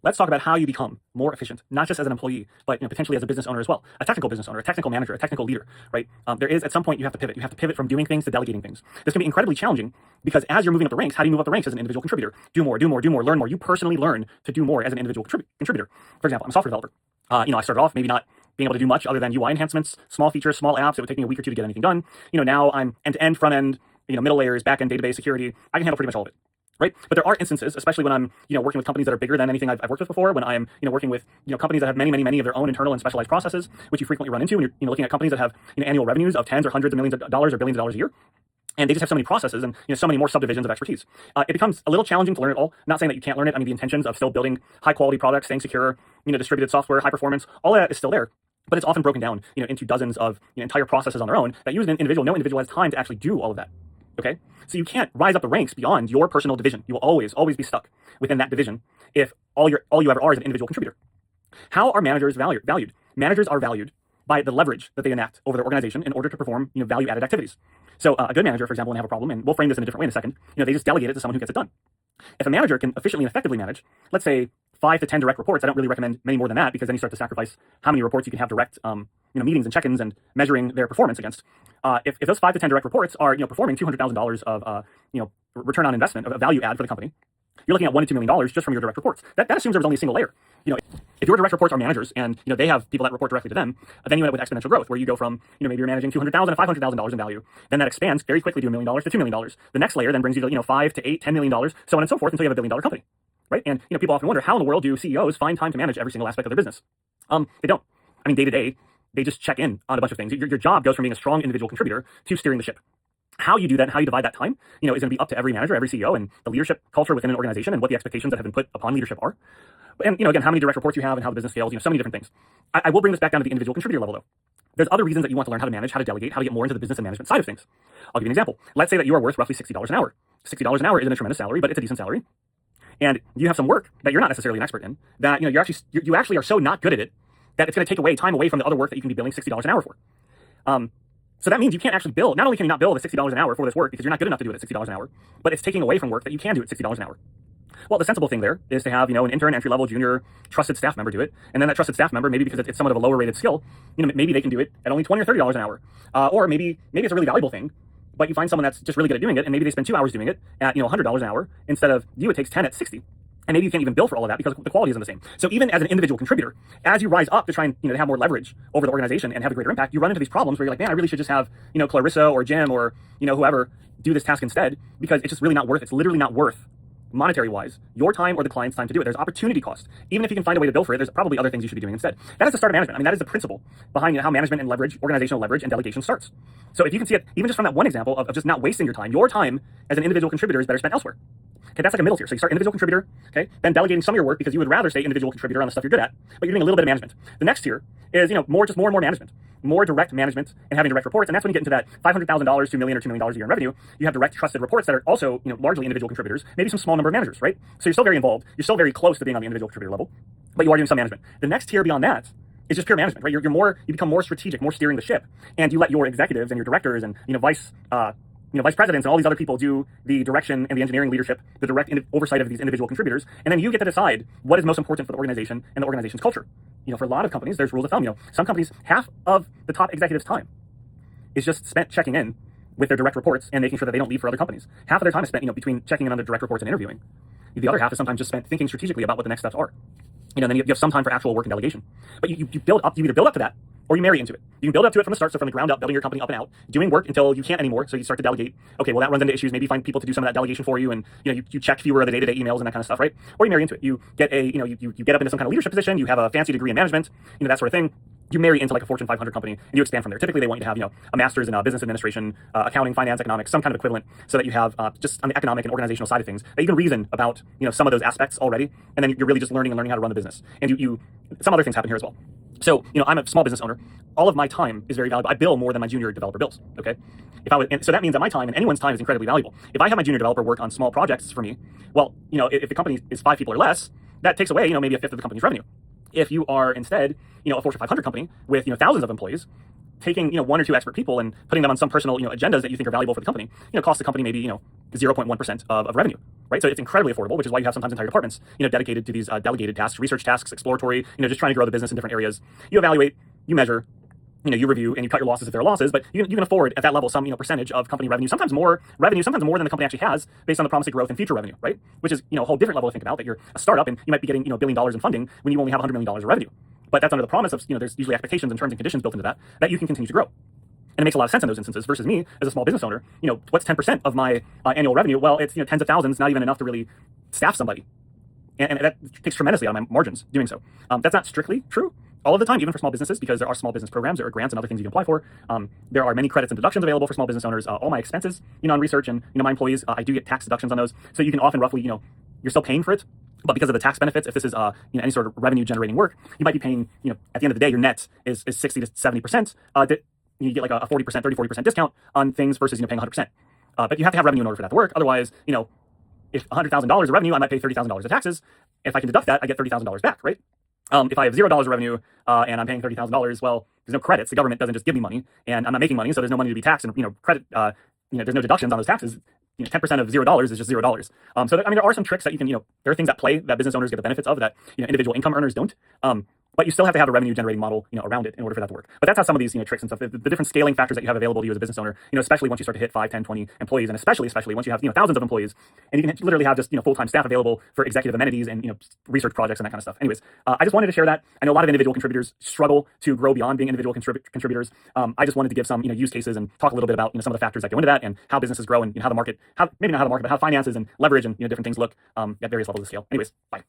Let's talk about how you become more efficient, not just as an employee, but potentially as a business owner as well, a technical business owner, a technical manager, a technical leader, right? There is at some point you have to pivot. You have to pivot from doing things to delegating things. This can be incredibly challenging because as you're moving up the ranks, how do you move up the ranks as an individual contributor? Do more, do more, do more, learn more. You personally learn to do more as an individual contributor. For example, I'm a software developer. I started off maybe not being able to do much other than UI enhancements, small features, small apps. It would take me a week or two to get anything done. Now I'm end-to-end, front-end, middle layers, back-end, database, security. I can handle pretty much all of it. Right. But there are instances, especially when I'm, working with companies that are bigger than anything I've worked with before, when I'm, working with, companies that have many, many, many of their own internal and specialized processes, which you frequently run into when you're, looking at companies that have, annual revenues of tens or hundreds of millions of dollars or billions of dollars a year. And they just have so many processes and, so many more subdivisions of expertise. It becomes a little challenging to learn it all. Not saying that you can't learn it. I mean, the intentions of still building high quality products, staying secure, distributed software, high performance, all of that is still there. But it's often broken down, into dozens of entire processes on their own that use an individual. No individual has time to actually do all of that. Okay, so you can't rise up the ranks beyond your personal division. You will always be stuck within that division if all you ever are is an individual contributor. How are managers valued? Managers are valued by the leverage that they enact over their organization in order to perform value-added activities. So a good manager, for example, when they have a problem, and we'll frame this in a different way in a second, they just delegate it to someone who gets it done. If a manager can efficiently and effectively manage, let's say 5 to 10 direct reports, I don't really recommend many more than that because then you start to sacrifice how many reports you can have direct meetings and check-ins and measuring their performance against. If those 5 to 10 direct reports are performing $200,000 of return on investment, of a value add for the company, you're looking at $1 to $2 million just from your direct reports. That assumes there was only a single layer. If your direct reports are managers and they have people that report directly to them, then you end up with exponential growth where you go from maybe you're managing $200,000 to $500,000 in value. Then that expands very quickly to $1 million to $2 million. The next layer then brings you to 5 to 8, $10 million, so on and so forth until you have a $1 billion company. Right? And people often wonder, how in the world do CEOs find time to manage every single aspect of their business? They don't. I mean, day to day, they just check in on a bunch of things. Your job goes from being a strong individual contributor to steering the ship. How you do that and how you divide that time, is going to be up to every manager, every CEO, and the leadership culture within an organization and what the expectations that have been put upon leadership are. And, again, how many direct reports you have and how the business scales, so many different things. I will bring this back down to the individual contributor level, though. There's other reasons that you want to learn how to manage, how to delegate, how to get more into the business and management side of things. I'll give you an example. Let's say that you are worth roughly $60 an hour. $60 an hour isn't a tremendous salary, but it's a decent salary. And you have some work that you're not necessarily an expert in, that you actually are so not good at it that it's going to take time away from the other work that you can be billing $60 an hour for. So that means you can't actually bill. Not only can you not bill the $60 an hour for this work because you're not good enough to do it at $60 an hour, but it's taking away from work that you can do at $60 an hour. Well, the sensible thing there is to have an intern, entry level, junior, trusted staff member do it, and then that trusted staff member, maybe because it's somewhat of a lower rated skill, maybe they can do it at only $20 or $30 an hour, or maybe it's a really valuable thing. But you find someone that's just really good at doing it, and maybe they spend 2 hours doing it at $100 an hour instead of you. It takes 10 at 60. And maybe you can't even bill for all of that because the quality isn't the same. So even as an individual contributor, as you rise up to try and to have more leverage over the organization and have a greater impact, you run into these problems where you're like, man, I really should just have Clarissa or Jim or whoever do this task instead because it's just really not worth. It's literally not worth monetary wise your time or the client's time to do it. There's opportunity cost. Even if you can find a way to bill for it, there's probably other things you should be doing instead. That is the start of management. I mean, that is the principle behind how management and leverage, organizational leverage and delegation starts. So if you can see it, even just from that one example of just not wasting your time as an individual contributor is better spent elsewhere. Okay, that's like a middle tier. So you start individual contributor, okay, then delegating some of your work because you would rather stay individual contributor on the stuff you're good at, but you're doing a little bit of management. The next tier is, more and more management, more direct management and having direct reports. And that's when you get into that $500,000 to $1 million or $2 million a year in revenue. You have direct trusted reports that are also, largely individual contributors, maybe some small number of managers, right? So you're still very involved. You're still very close to being on the individual contributor level, but you are doing some management. The next tier beyond that is just pure management, right? You become more strategic, more steering the ship, and you let your executives and your directors and, vice presidents and all these other people do the direction and the engineering leadership, the direct oversight of these individual contributors. And then you get to decide what is most important for the organization and the organization's culture. For a lot of companies, there's rules of thumb. Some companies, half of the top executives' time is just spent checking in with their direct reports and making sure that they don't leave for other companies. Half of their time is spent, between checking in on their direct reports and interviewing. The other half is sometimes just spent thinking strategically about what the next steps are. Then you have some time for actual work and delegation. But you build up, you either build up to that or you marry into it. You can build up to it from the start, so from the ground up, building your company up and out, doing work until you can't anymore, so you start to delegate. Okay, well, that runs into issues. Maybe you find people to do some of that delegation for you, and you check fewer of the day-to-day emails and that kind of stuff, right? Or you marry into it. You get you get up into some kind of leadership position. You have a fancy degree in management, that sort of thing. You marry into like a Fortune 500 company and you expand from there. Typically, they want you to have a master's in business administration, accounting, finance, economics, some kind of equivalent, so that you have just on the economic and organizational side of things that you can reason about some of those aspects already, and then you're really just learning how to run the business. And you some other things happen here as well. So I'm a small business owner. All of my time is very valuable. I bill more than my junior developer bills. Okay, so that means that my time and anyone's time is incredibly valuable. If I have my junior developer work on small projects for me, well, if the company is 5 people or less, that takes away maybe a fifth of the company's revenue. If you are instead a Fortune 500 company with thousands of employees, taking, one or two expert people and putting them on some personal, agendas that you think are valuable for the company, costs the company maybe, 0.1% of revenue, right? So it's incredibly affordable, which is why you have sometimes entire departments, dedicated to these delegated tasks, research tasks, exploratory, just trying to grow the business in different areas. You evaluate, you measure, you review, and you cut your losses if there are losses, but you can afford at that level some, percentage of company revenue, sometimes more revenue, sometimes more than the company actually has based on the promise of growth and future revenue, right? Which is, a whole different level to think about, that you're a startup and you might be getting, $1 billion in funding when you only have $100 million of revenue. But that's under the promise of, there's usually expectations and terms and conditions built into that you can continue to grow. And it makes a lot of sense in those instances versus me as a small business owner. What's 10% of my annual revenue? Well, it's, tens of thousands, not even enough to really staff somebody. And that takes tremendously out of my margins doing so. That's not strictly true all of the time, even for small businesses, because there are small business programs, there are grants and other things you can apply for. There are many credits and deductions available for small business owners. All my expenses, on research and, my employees, I do get tax deductions on those. So you can often roughly, you're still paying for it, but because of the tax benefits, if this is, any sort of revenue generating work, you might be paying, at the end of the day, your net is 60 to 70%. You get like a 40%, 30-40% discount on things versus, paying 100%. But you have to have revenue in order for that to work. Otherwise, if $100,000 of revenue, I might pay $30,000 of taxes. If I can deduct that, I get $30,000 back, right? If I have $0 of revenue and I'm paying $30,000, well, there's no credits. The government doesn't just give me money, and I'm not making money, so there's no money to be taxed. And credit, there's no deductions on those taxes. 10% of $0 is just $0. So there are some tricks that you can, there are things at play that business owners get the benefits of that individual income earners don't. But you still have to have a revenue generating model, around it in order for that to work. But that's how some of these, tricks and stuff, the different scaling factors that you have available to you as a business owner, especially once you start to hit 5, 10, 20 employees, and especially once you have, thousands of employees, and you can literally have just, full-time staff available for executive amenities and, research projects and that kind of stuff. Anyways, I just wanted to share that. I know a lot of individual contributors struggle to grow beyond being individual contributors. I just wanted to give some, use cases and talk a little bit about, some of the factors that go into that and how businesses grow and how the market, maybe not how the market, but how finances and leverage and, different things look at various levels of scale. Anyways, bye.